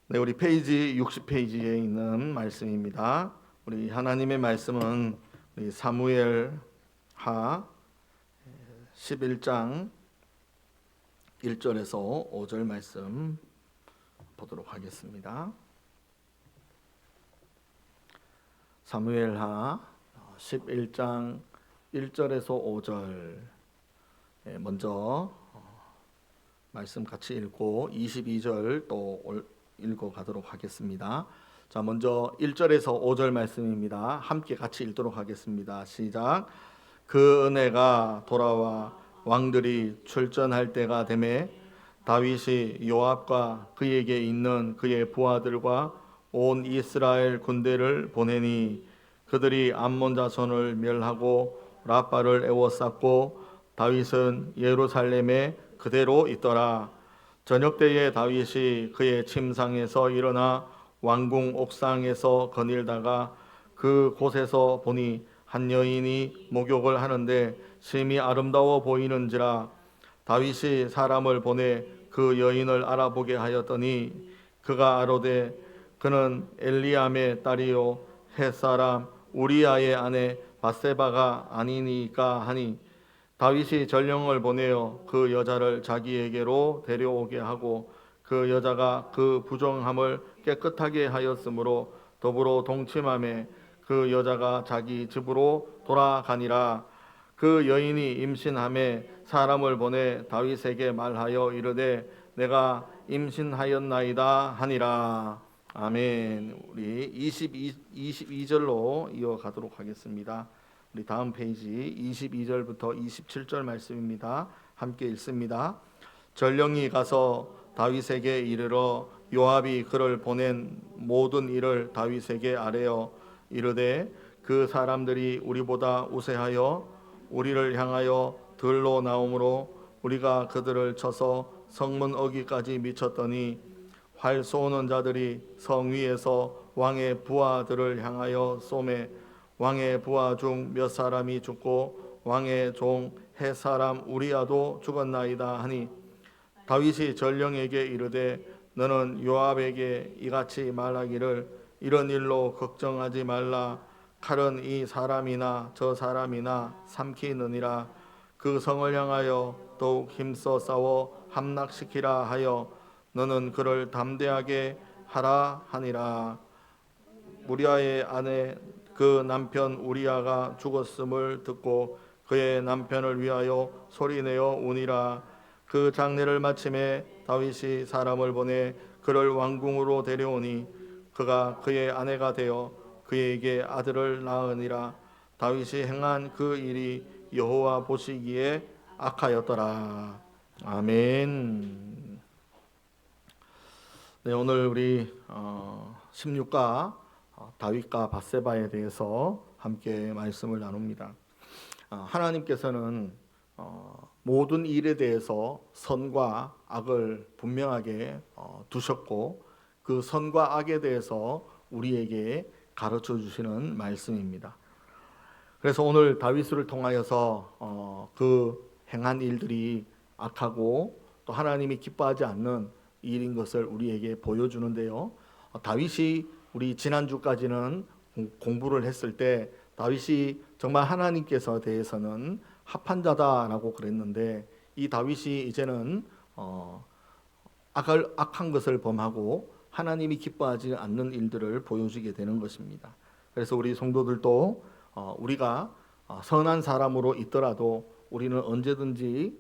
네, 우리 페이지 60페이지에 있는 말씀입니다. 우리 하나님의 말씀은 우리 사무엘 하 11장 1절에서 5절 말씀 보도록 하겠습니다. 사무엘 하 11장 1절에서 5절 먼저 말씀 같이 읽고 22절 또 읽어 가도록 하겠습니다. 자, 먼저 1절에서 5절 말씀입니다. 함께 같이 읽도록 하겠습니다. 시작. 그 은혜가 돌아와 왕들이 출전할 때가 되매 다윗이 요압과 그에게 있는 그의 부하들과 온 이스라엘 군대를 보내니 그들이 암몬 자손을 멸하고 라빠를 에워쌌고 다윗은 예루살렘에 그대로 있더라. 저녁 때에 다윗이 그의 침상에서 일어나 왕궁 옥상에서 거닐다가 그 곳에서 보니 한 여인이 목욕을 하는데 심히 아름다워 보이는지라. 다윗이 사람을 보내 그 여인을 알아보게 하였더니 그가 아뢰되 그는 엘리암의 딸이요 햇사람 우리아의 아내 밧세바가 아니니까 하니 다윗이 전령을 보내어 그 여자를 자기에게로 데려오게 하고 그 여자가 그 부정함을 깨끗하게 하였으므로 더불어 동침함에 그 여자가 자기 집으로 돌아가니라. 그 여인이 임신함에 사람을 보내 다윗에게 말하여 이르되 내가 임신하였나이다 하니라. 아멘. 우리 22절로 이어가도록 하겠습니다. 우리 다음 페이지 22절부터 27절 말씀입니다. 함께 읽습니다. 전령이 가서 다윗에게 이르러 요압이 그를 보낸 모든 일을 다윗에게 아뢰어 이르되 그 사람들이 우리보다 우세하여 우리를 향하여 들로 나오므로 우리가 그들을 쳐서 성문 어기까지 미쳤더니 활 쏘는 자들이 성 위에서 왕의 부하들을 향하여 쏘매 왕의 부하 중 몇 사람이 죽고 왕의 종 햇사람 우리아도 죽었나이다 하니 다윗이 전령에게 이르되 너는 요압에게 이같이 말하기를 이런 일로 걱정하지 말라. 칼은 이 사람이나 저 사람이나 삼키느니라. 그 성을 향하여 더욱 힘써 싸워 함락시키라 하여 너는 그를 담대하게 하라 하니라. 우리아의 아내 그 남편 우리아가 죽었음을 듣고 그의 남편을 위하여 소리내어 우니라. 그 장례를 마침에 다윗이 사람을 보내 그를 왕궁으로 데려오니 그가 그의 아내가 되어 그에게 아들을 낳으니라. 다윗이 행한 그 일이 여호와 보시기에 악하였더라. 아멘. 네, 오늘 우리 16가 다윗과 밧세바에 대해서 함께 말씀을 나눕니다. 하나님께서는 모든 일에 대해서 선과 악을 분명하게 두셨고 그 선과 악에 대해서 우리에게 가르쳐 주시는 말씀입니다. 그래서 오늘 다윗을 통하여서 그 행한 일들이 악하고 또 하나님이 기뻐하지 않는 일인 것을 우리에게 보여주는데요. 다윗이 우리 지난주까지는 공부를 했을 때 다윗이 정말 하나님께서 대해서는 합한 자다라고 그랬는데 이 다윗이 이제는 악한 것을 범하고 하나님이 기뻐하지 않는 일들을 보여주게 되는 것입니다. 그래서 우리 성도들도 우리가 선한 사람으로 있더라도 우리는 언제든지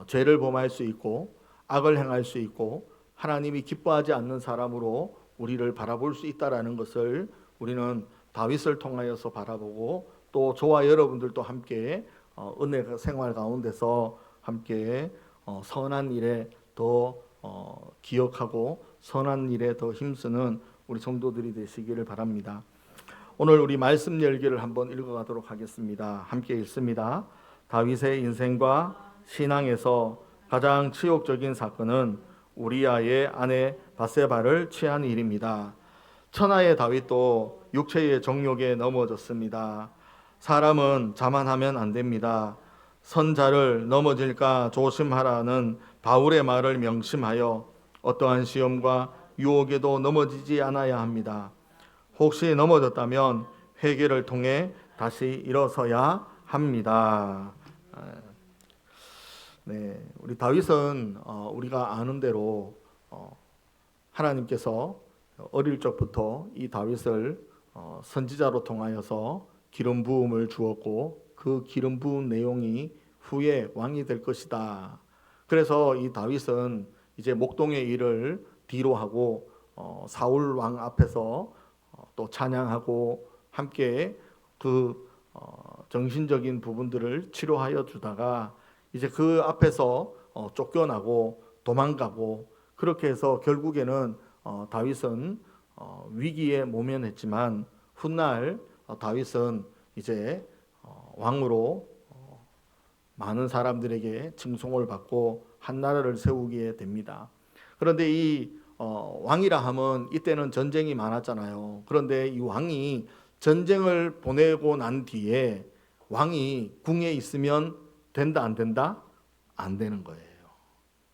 죄를 범할 수 있고 악을 행할 수 있고 하나님이 기뻐하지 않는 사람으로 우리를 바라볼 수 있다라는 것을 우리는 다윗을 통하여서 바라보고 또 저와 여러분들도 함께 은혜 생활 가운데서 함께 선한 일에 더 기억하고 선한 일에 더 힘쓰는 우리 성도들이 되시기를 바랍니다. 오늘 우리 말씀 열기를 한번 읽어가도록 하겠습니다. 함께 읽습니다. 다윗의 인생과 신앙에서 가장 치욕적인 사건은 우리아의 아내 밧세바를 취한 일입니다. 천하의 다윗도 육체의 정욕에 넘어졌습니다. 사람은 자만하면 안 됩니다. 선자를 넘어질까 조심하라는 바울의 말을 명심하여 어떠한 시험과 유혹에도 넘어지지 않아야 합니다. 혹시 넘어졌다면 회개를 통해 다시 일어서야 합니다. 네, 우리 다윗은 우리가 아는 대로 하나님께서 어릴 적부터 이 다윗을 선지자로 통하여서 기름 부음을 주었고 그 기름 부은 내용이 후에 왕이 될 것이다. 그래서 이 다윗은 이제 목동의 일을 뒤로 하고 사울 왕 앞에서 또 찬양하고 함께 그 정신적인 부분들을 치료하여 주다가 이제 그 앞에서 쫓겨나고 도망가고 그렇게 해서 결국에는 다윗은 위기에 모면했지만 훗날 다윗은 이제 왕으로 많은 사람들에게 칭송을 받고 한 나라를 세우게 됩니다. 그런데 이 왕이라 하면 이때는 전쟁이 많았잖아요. 그런데 이 왕이 전쟁을 보내고 난 뒤에 왕이 궁에 있으면 된다 안 된다? 안 되는 거예요.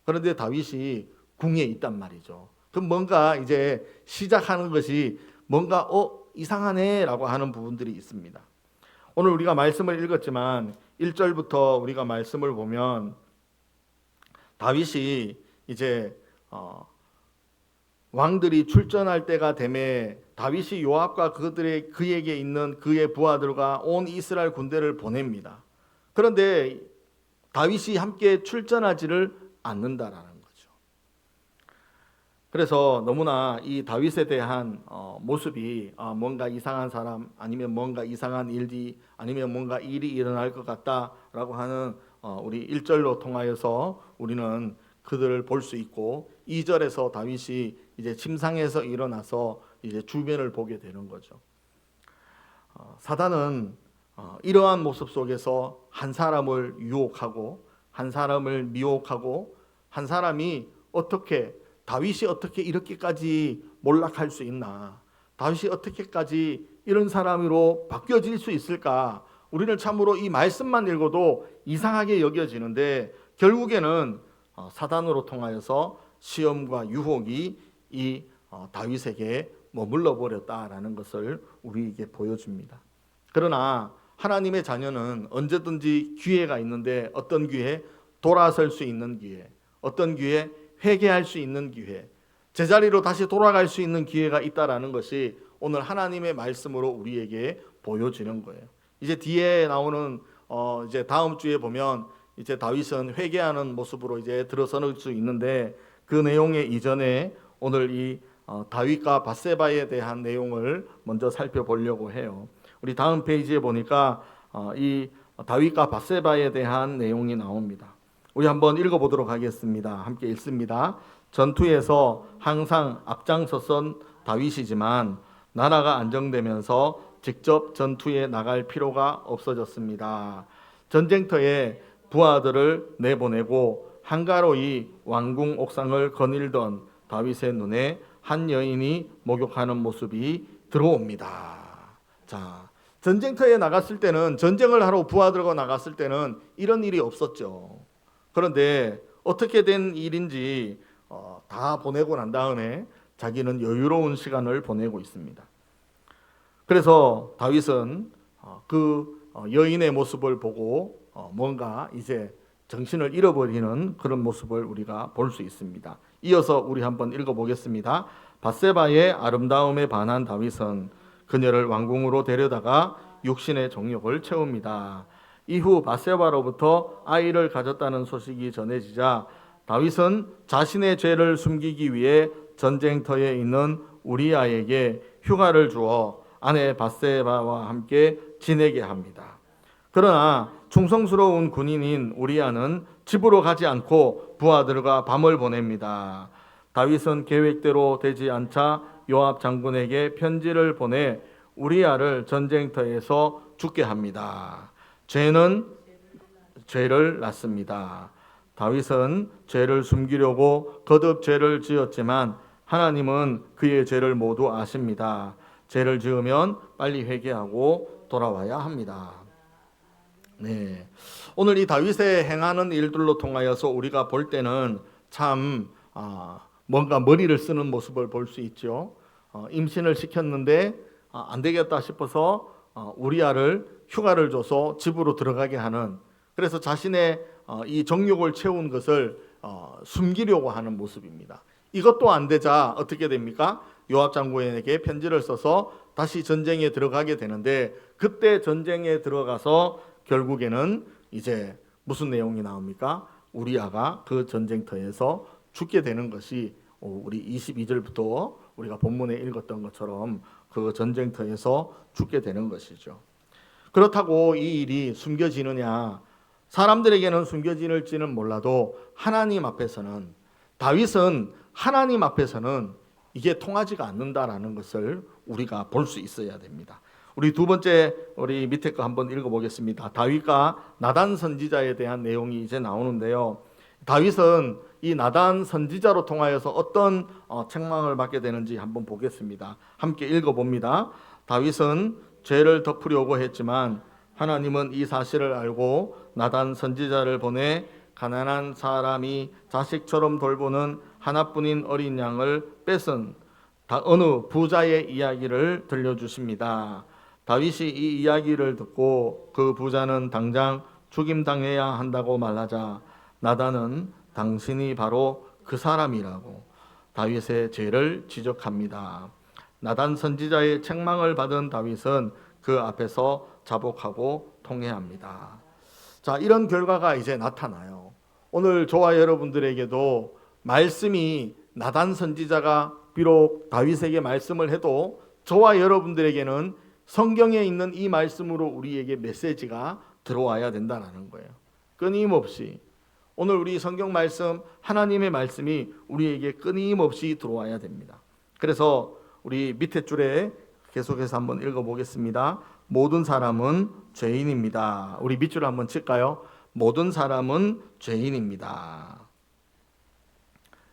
그런데 다윗이 궁에 있단 말이죠. 그럼 뭔가 이제 시작하는 것이 뭔가 이상하네 라고 하는 부분들이 있습니다. 오늘 우리가 말씀을 읽었지만 1절부터 우리가 말씀을 보면 다윗이 이제 왕들이 출전할 때가 되매 다윗이 요압과 그에게 있는 그의 부하들과 온 이스라엘 군대를 보냅니다. 그런데 다윗이 함께 출전하지를 않는다라는 거죠. 그래서 너무나 이 다윗에 대한 모습이 뭔가 이상한 사람 아니면 뭔가 이상한 일이 아니면 뭔가 일이 일어날 것 같다라고 하는 우리 1절로 통하여서 우리는 그들을 볼 수 있고 2절에서 다윗이 이제 침상에서 일어나서 이제 주변을 보게 되는 거죠. 사단은 이러한 모습 속에서 한 사람을 유혹하고 한 사람을 미혹하고 한 사람이 다윗이 어떻게 이렇게까지 몰락할 수 있나? 다윗이 어떻게까지 이런 사람으로 바뀌어질 수 있을까? 우리는 참으로 이 말씀만 읽어도 이상하게 여겨지는데 결국에는 사단으로 통하여서 시험과 유혹이 이 다윗에게 머물러 버렸다라는 것을 우리에게 보여줍니다. 그러나 하나님의 자녀는 언제든지 기회가 있는데 어떤 기회? 돌아설 수 있는 기회. 어떤 기회? 회개할 수 있는 기회. 제자리로 다시 돌아갈 수 있는 기회가 있다라는 것이 오늘 하나님의 말씀으로 우리에게 보여지는 거예요. 이제 뒤에 나오는 이제 다음 주에 보면 이제 다윗은 회개하는 모습으로 이제 들어서는 수 있는데 그 내용의 이전에 오늘 이 다윗과 밧세바에 대한 내용을 먼저 살펴보려고 해요. 우리 다음 페이지에 보니까 이 다윗과 밧세바에 대한 내용이 나옵니다. 우리 한번 읽어보도록 하겠습니다. 함께 읽습니다. 전투에서 항상 앞장섰던 다윗이지만 나라가 안정되면서 직접 전투에 나갈 필요가 없어졌습니다. 전쟁터에 부하들을 내보내고 한가로이 왕궁 옥상을 거닐던 다윗의 눈에 한 여인이 목욕하는 모습이 들어옵니다. 자, 전쟁터에 나갔을 때는 전쟁을 하러 부하들과 나갔을 때는 이런 일이 없었죠. 그런데 어떻게 된 일인지 다 보내고 난 다음에 자기는 여유로운 시간을 보내고 있습니다. 그래서 다윗은 그 여인의 모습을 보고 뭔가 이제 정신을 잃어버리는 그런 모습을 우리가 볼 수 있습니다. 이어서 우리 한번 읽어보겠습니다. 밧세바의 아름다움에 반한 다윗은 그녀를 왕궁으로 데려다가 육신의 정욕을 채웁니다. 이후 밧세바로부터 아이를 가졌다는 소식이 전해지자 다윗은 자신의 죄를 숨기기 위해 전쟁터에 있는 우리아에게 휴가를 주어 아내 밧세바와 함께 지내게 합니다. 그러나 충성스러운 군인인 우리아는 집으로 가지 않고 부하들과 밤을 보냅니다. 다윗은 계획대로 되지 않자 요압 장군에게 편지를 보내 우리아를 전쟁터에서 죽게 합니다. 죄는 죄를 낳습니다. 다윗은 죄를 숨기려고 거듭 죄를 지었지만 하나님은 그의 죄를 모두 아십니다. 죄를 지으면 빨리 회개하고 돌아와야 합니다. 네, 오늘 이 다윗의 행하는 일들로 통하여서 우리가 볼 때는 참 뭔가 머리를 쓰는 모습을 볼 수 있죠. 임신을 시켰는데 안 되겠다 싶어서 우리아를 휴가를 줘서 집으로 들어가게 하는, 그래서 자신의 이 정욕을 채운 것을 숨기려고 하는 모습입니다. 이것도 안 되자 어떻게 됩니까? 요압 장군에게 편지를 써서 다시 전쟁에 들어가게 되는데, 그때 전쟁에 들어가서 결국에는 이제 무슨 내용이 나옵니까? 우리아가 그 전쟁터에서 죽게 되는 것이 우리 22절부터 우리가 본문에 읽었던 것처럼 그 전쟁터에서 죽게 되는 것이죠. 그렇다고 이 일이 숨겨지느냐? 사람들에게는 숨겨질지는 몰라도 하나님 앞에서는, 다윗은 하나님 앞에서는 이게 통하지가 않는다라는 것을 우리가 볼 수 있어야 됩니다. 우리 두 번째, 우리 밑에 거 한번 읽어보겠습니다. 다윗과 나단 선지자에 대한 내용이 이제 나오는데요. 다윗은 이 나단 선지자로 통하여서 어떤 책망을 받게 되는지 한번 보겠습니다. 함께 읽어봅니다. 다윗은 죄를 덮으려고 했지만 하나님은 이 사실을 알고 나단 선지자를 보내 가난한 사람이 자식처럼 돌보는 하나뿐인 어린 양을 뺏은 어느 부자의 이야기를 들려주십니다. 다윗이 이 이야기를 듣고 그 부자는 당장 죽임당해야 한다고 말하자 나단은 당신이 바로 그 사람이라고 다윗의 죄를 지적합니다. 나단 선지자의 책망을 받은 다윗은 그 앞에서 자복하고 통회합니다. 자, 이런 결과가 이제 나타나요. 오늘 저와 여러분들에게도 말씀이, 나단 선지자가 비록 다윗에게 말씀을 해도 저와 여러분들에게는 성경에 있는 이 말씀으로 우리에게 메시지가 들어와야 된다는 거예요. 끊임없이 오늘 우리 성경 말씀, 하나님의 말씀이 우리에게 끊임없이 들어와야 됩니다. 그래서 우리 밑에 줄에 계속해서 한번 읽어보겠습니다. 모든 사람은 죄인입니다. 우리 밑줄 한번 칠까요? 모든 사람은 죄인입니다.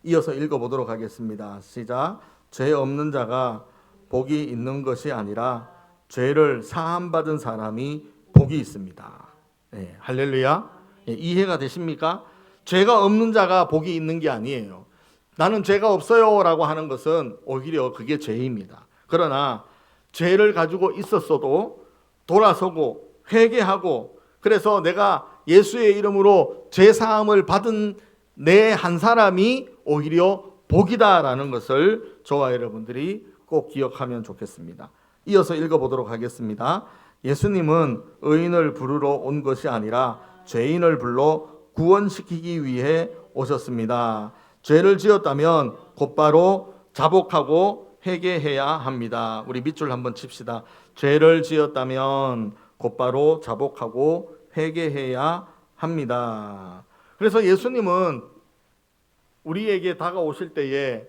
이어서 읽어보도록 하겠습니다. 시작. 죄 없는 자가 복이 있는 것이 아니라 죄를 사함받은 사람이 복이 있습니다. 네, 할렐루야. 네, 이해가 되십니까? 죄가 없는 자가 복이 있는 게 아니에요. 나는 죄가 없어요 라고 하는 것은 오히려 그게 죄입니다. 그러나 죄를 가지고 있었어도 돌아서고 회개하고, 그래서 내가 예수의 이름으로 죄 사함을 받은 내 한 사람이 오히려 복이다라는 것을 저와 여러분들이 꼭 기억하면 좋겠습니다. 이어서 읽어보도록 하겠습니다. 예수님은 의인을 부르러 온 것이 아니라 죄인을 불러 구원시키기 위해 오셨습니다. 죄를 지었다면 곧바로 자복하고 회개해야 합니다. 우리 밑줄 한번 칩시다. 죄를 지었다면 곧바로 자복하고 회개해야 합니다. 그래서 예수님은 우리에게 다가오실 때에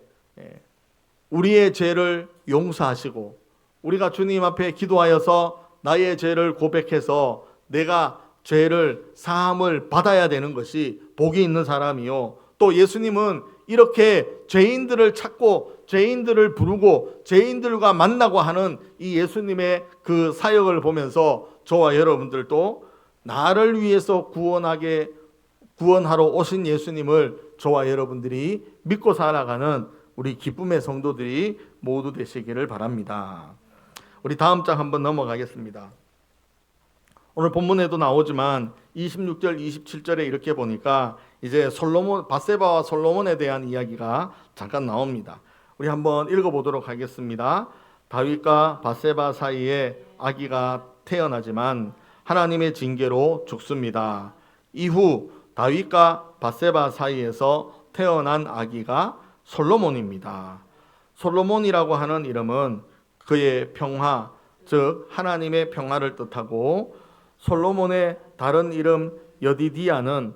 우리의 죄를 용서하시고, 우리가 주님 앞에 기도하여서 나의 죄를 고백해서 내가 죄를 사함을 받아야 되는 것이 복이 있는 사람이요, 또 예수님은 이렇게 죄인들을 찾고 죄인들을 부르고 죄인들과 만나고 하는 이 예수님의 그 사역을 보면서 저와 여러분들도 나를 위해서 구원하러 오신 예수님을 저와 여러분들이 믿고 살아가는 우리 기쁨의 성도들이 모두 되시기를 바랍니다. 우리 다음 장 한번 넘어가겠습니다. 오늘 본문에도 나오지만 26절 27절에 이렇게 보니까 이제 바세바와 솔로몬에 대한 이야기가 잠깐 나옵니다. 우리 한번 읽어보도록 하겠습니다. 다윗과 바세바 사이에 아기가 태어나지만 하나님의 징계로 죽습니다. 이후 다윗과 바세바 사이에서 태어난 아기가 솔로몬입니다. 솔로몬이라고 하는 이름은 그의 평화, 즉 하나님의 평화를 뜻하고, 솔로몬의 다른 이름 여디디아는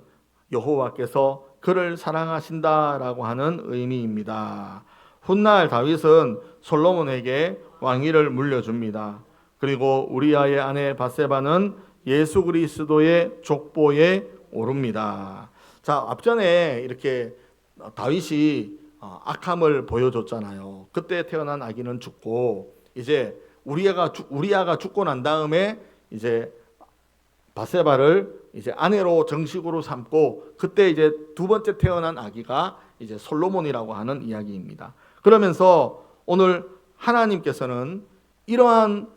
여호와께서 그를 사랑하신다라고 하는 의미입니다. 훗날 다윗은 솔로몬에게 왕위를 물려줍니다. 그리고 우리아의 아내 바세바는 예수 그리스도의 족보에 오릅니다. 자, 앞전에 이렇게 다윗이 악함을 보여줬잖아요. 그때 태어난 아기는 죽고, 이제 우리아가 죽고 난 다음에 이제 바세바를 이제 아내로 정식으로 삼고, 그때 이제 두 번째 태어난 아기가 이제 솔로몬이라고 하는 이야기입니다. 그러면서 오늘 하나님께서는 이러한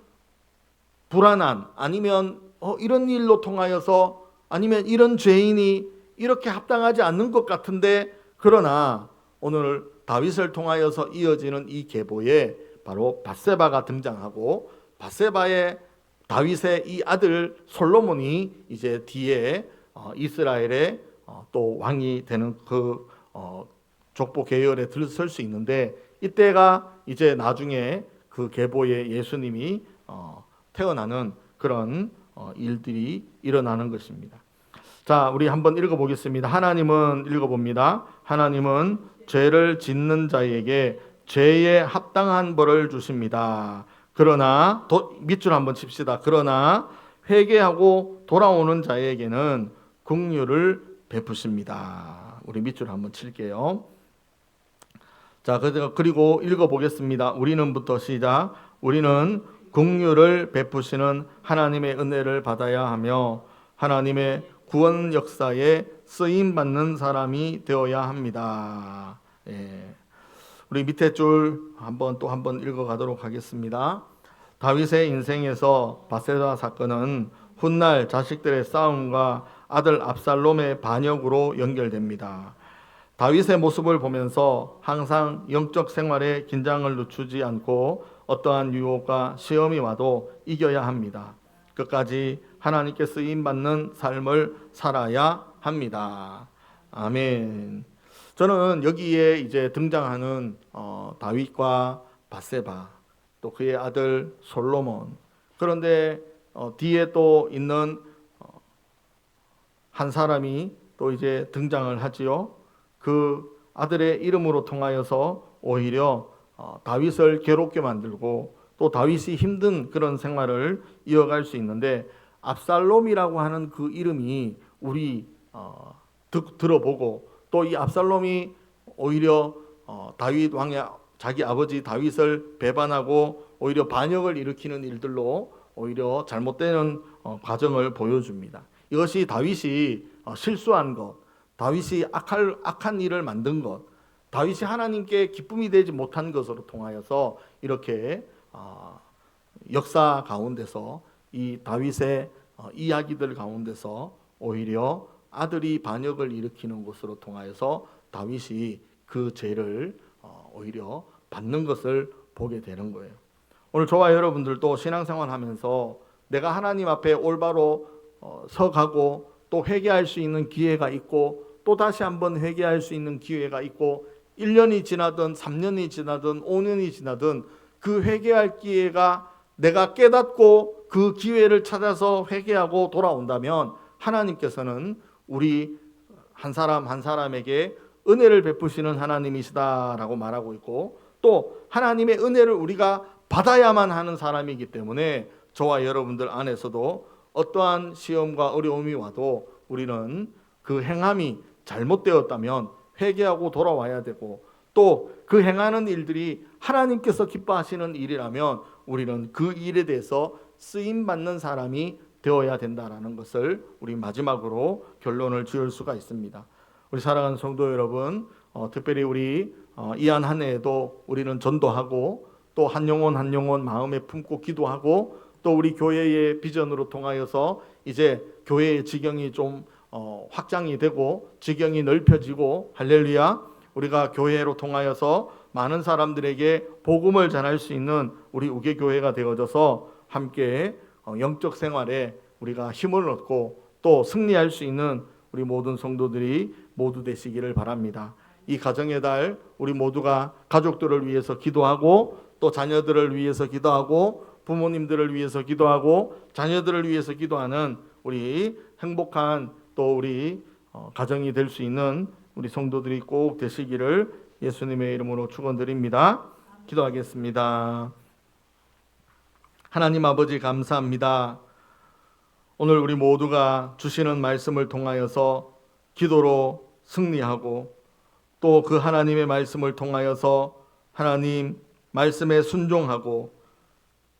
불안한 아니면 이런 일로 통하여서 아니면 이런 죄인이 이렇게 합당하지 않는 것 같은데, 그러나 오늘 다윗을 통하여서 이어지는 이 계보에 바로 밧세바가 등장하고 밧세바의 다윗의 이 아들 솔로몬이 이제 뒤에 이스라엘의 또 왕이 되는 그 족보 계열에 들설 수 있는데, 이때가 이제 나중에 그 계보에 예수님이 태어나는 그런 일들이 일어나는 것입니다. 자, 우리 한번 읽어보겠습니다. 하나님은 읽어봅니다. 하나님은 죄를 짓는 자에게 죄에 합당한 벌을 주십니다. 그러나 밑줄 한번 칩시다. 그러나 회개하고 돌아오는 자에게는 긍휼을 베푸십니다. 우리 밑줄 한번 칠게요. 자, 그리고 읽어보겠습니다. 우리는부터 시작. 우리는 긍휼을 베푸시는 하나님의 은혜를 받아야 하며 하나님의 구원 역사에 쓰임 받는 사람이 되어야 합니다. 예. 우리 밑에 줄 한번 읽어가도록 하겠습니다. 다윗의 인생에서 밧세바 사건은 훗날 자식들의 싸움과 아들 압살롬의 반역으로 연결됩니다. 다윗의 모습을 보면서 항상 영적 생활에 긴장을 늦추지 않고 어떠한 유혹과 시험이 와도 이겨야 합니다. 끝까지 하나님께 쓰임받는 삶을 살아야 합니다. 아멘. 저는 여기에 이제 등장하는 다윗과 밧세바, 또 그의 아들 솔로몬, 그런데 뒤에 또 있는 한 사람이 또 이제 등장을 하지요. 그 아들의 이름으로 통하여서 오히려 다윗을 괴롭게 만들고 또 다윗이 힘든 그런 생활을 이어갈 수 있는데, 압살롬이라고 하는 그 이름이 우리 들어보고 또 이 압살롬이 오히려 다윗 왕의 자기 아버지 다윗을 배반하고 오히려 반역을 일으키는 일들로 오히려 잘못되는 과정을 보여줍니다. 이것이 다윗이 실수한 것, 다윗이 악한 일을 만든 것, 다윗이 하나님께 기쁨이 되지 못한 것으로 통하여서 이렇게 역사 가운데서 이 다윗의 이야기들 가운데서 오히려 아들이 반역을 일으키는 것으로 통하여서 다윗이 그 죄를 오히려 받는 것을 보게 되는 거예요. 오늘 저와 여러분들도 신앙생활 하면서 내가 하나님 앞에 올바로 서가고 또 회개할 수 있는 기회가 있고 또 다시 한번 회개할 수 있는 기회가 있고 1년이 지나든 3년이 지나든 5년이 지나든 그 회개할 기회가 내가 깨닫고 그 기회를 찾아서 회개하고 돌아온다면 하나님께서는 우리 한 사람 한 사람에게 은혜를 베푸시는 하나님이시다라고 말하고 있고, 또 하나님의 은혜를 우리가 받아야만 하는 사람이기 때문에 저와 여러분들 안에서도 어떠한 시험과 어려움이 와도 우리는 그 행함이 잘못되었다면 회개하고 돌아와야 되고, 또 그 행하는 일들이 하나님께서 기뻐하시는 일이라면 우리는 그 일에 대해서 쓰임받는 사람이 되어야 된다라는 것을 우리 마지막으로 결론을 지을 수가 있습니다. 우리 사랑하는 성도 여러분, 특별히 우리 이한 한 해에도 우리는 전도하고 또 한 영혼 한 영혼 마음에 품고 기도하고 또 우리 교회의 비전으로 통하여서 이제 교회의 지경이 좀 확장이 되고 지경이 넓혀지고, 할렐루야, 우리가 교회로 통하여서 많은 사람들에게 복음을 전할 수 있는 우리 우계교회가 되어져서 함께 영적 생활에 우리가 힘을 얻고 또 승리할 수 있는 우리 모든 성도들이 모두 되시기를 바랍니다. 이 가정의 달 우리 모두가 가족들을 위해서 기도하고 또 자녀들을 위해서 기도하고 부모님들을 위해서 기도하고 자녀들을 위해서 기도하는 우리 행복한 또 우리 가정이 될 수 있는 우리 성도들이 꼭 되시기를 예수님의 이름으로 축원드립니다. 기도하겠습니다. 하나님 아버지 감사합니다. 오늘 우리 모두가 주시는 말씀을 통하여서 기도로 승리하고 또 그 하나님의 말씀을 통하여서 하나님 말씀에 순종하고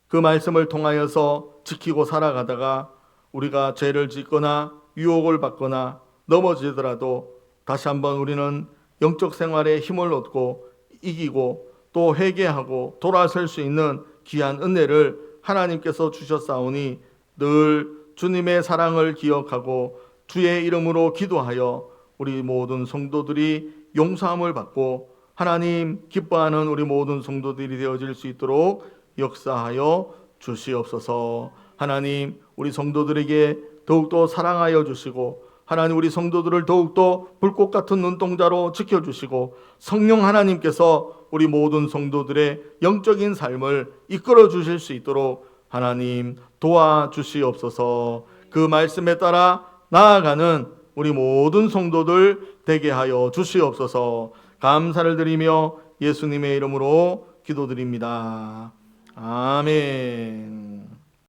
그 말씀을 통하여서 지키고 살아가다가 우리가 죄를 짓거나 유혹을 받거나 넘어지더라도 다시 한번 우리는 영적 생활에 힘을 얻고 이기고 또 회개하고 돌아설 수 있는 귀한 은혜를 하나님께서 주셨사오니 늘 주님의 사랑을 기억하고 주의 이름으로 기도하여 우리 모든 성도들이 용서함을 받고 하나님 기뻐하는 우리 모든 성도들이 되어질 수 있도록 역사하여 주시옵소서. 하나님 우리 성도들에게 더욱더 사랑하여 주시고 하나님 우리 성도들을 더욱더 불꽃 같은 눈동자로 지켜주시고 성령 하나님께서 우리 모든 성도들의 영적인 삶을 이끌어 주실 수 있도록 하나님 도와주시옵소서. 그 말씀에 따라 나아가는 우리 모든 성도들 되게 하여 주시옵소서. 감사를 드리며 예수님의 이름으로 기도드립니다. 아멘.